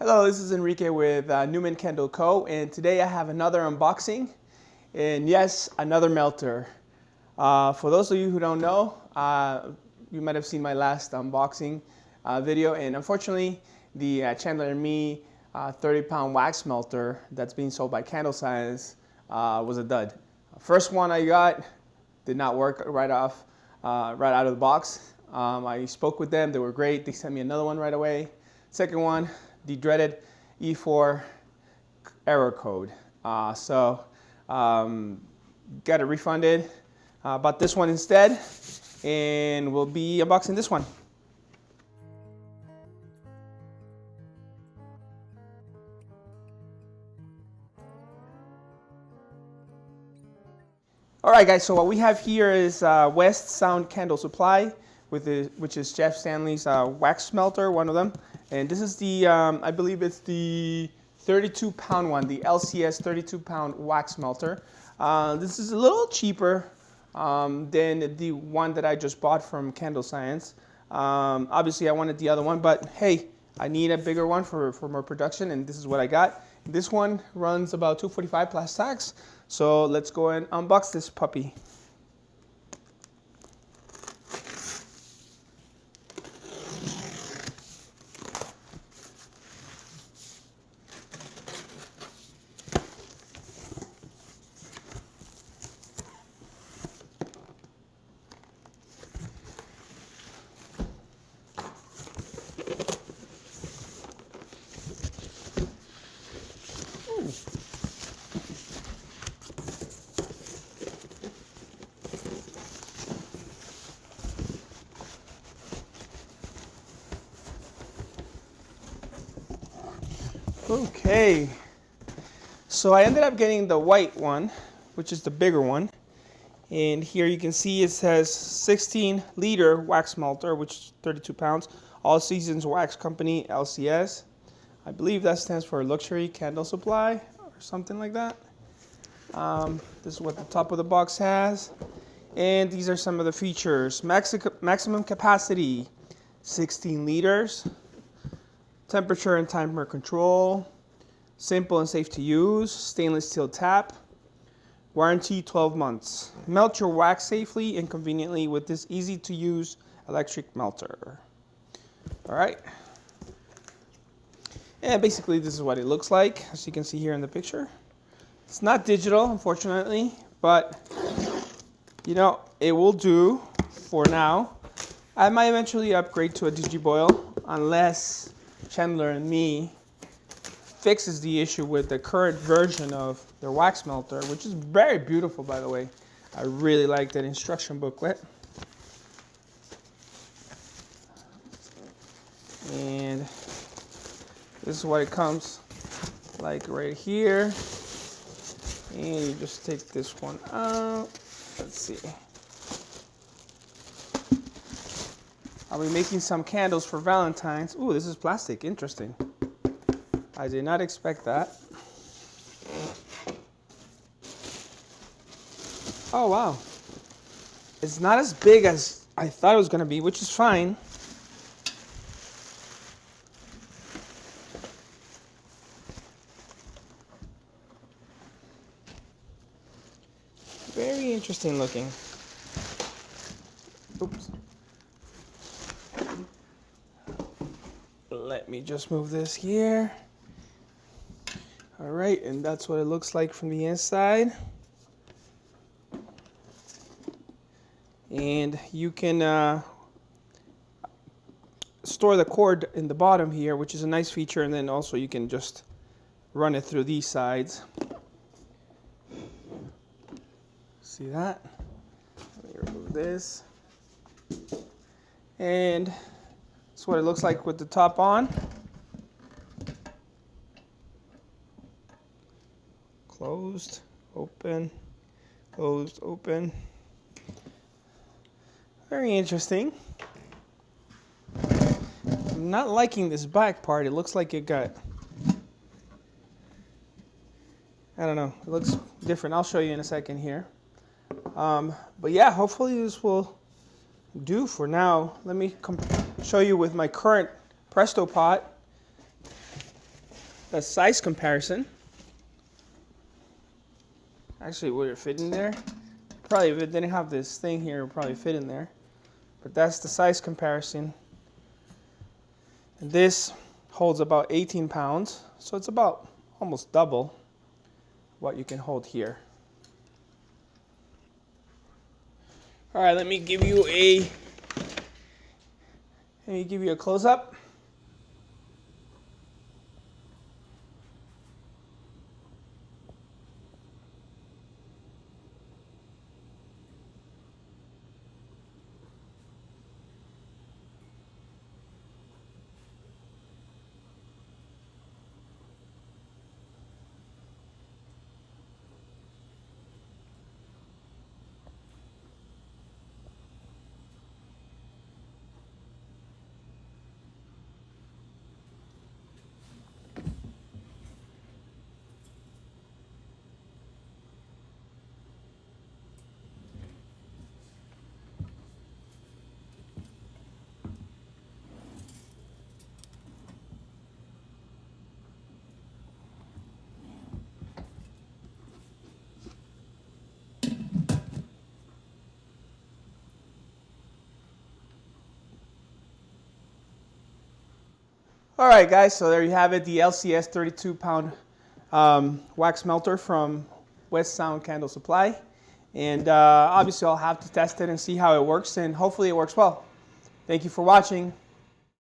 Hello, this is Enrique with Newman and Candleco, and today I have another unboxing, and yes, another melter. For those of you who don't know, you might have seen my last unboxing video, and unfortunately, the Chandler and Me 30-pound wax melter that's being sold by Candle Science was a dud. First one I got did not work right out of the box. I spoke with them; they were great. They sent me another one right away. Second one, the dreaded E4 error code. So got it refunded. Bought this one instead, and we'll be unboxing this one. All right, guys. So what we have here is West Sound Candle Supply, which is Jeff Stanley's wax melter, one of them. And this is the, I believe it's the 32-pound one, the LCS 32-pound wax melter. This is a little cheaper than the one that I just bought from Candle Science. Obviously, I wanted the other one, but hey, I need a bigger one for more production, and this is what I got. This one runs about $245 plus tax. So let's go and unbox this puppy. Okay, so I ended up getting the white one, which is the bigger one. And here you can see it says 16-liter wax melter, which is 32 pounds. All Seasons Wax Company, LCS. I believe that stands for Luxury Candle Supply or something like that. This is what the top of the box has. And these are some of the features. Maximum capacity, 16 liters. Temperature and timer control, simple and safe to use, stainless steel tap, warranty 12 months. Melt your wax safely and conveniently with this easy to use electric melter. All right. And basically this is what it looks like, as you can see here in the picture. It's not digital, unfortunately, but you know, it will do for now. I might eventually upgrade to a digiboil unless Chandler and Me fixes the issue with the current version of their wax melter, which is very beautiful, by the way. I really like that instruction booklet. And this is what it comes like right here. And you just take this one out. Let's see. I'll be making some candles for Valentine's. Ooh, this is plastic. Interesting. I did not expect that. Oh, wow. It's not as big as I thought it was going to be, which is fine. Very interesting looking. Oops. Let me just move this here. All right, and that's what it looks like from the inside. And you can store the cord in the bottom here, which is a nice feature, and then also you can just run it through these sides. See that? Let me remove this. And that's what it looks like with the top on. Closed, open, closed, open. Very interesting. I'm not liking this back part. It looks like it got, I don't know, it looks different. I'll show you in a second here. But yeah, hopefully this will do for now. Let me show you with my current Presto pot. a size comparison. Actually, would it fit in there? Probably if it didn't have this thing here, it would probably fit in there. But that's the size comparison. And this holds about 18 pounds, so it's about almost double what you can hold here. All right, let me give you a close-up. All right, guys, so there you have it, the LCS 32-pound wax melter from West Sound Candle Supply. And obviously I'll have to test it and see how it works, and hopefully it works well. Thank you for watching.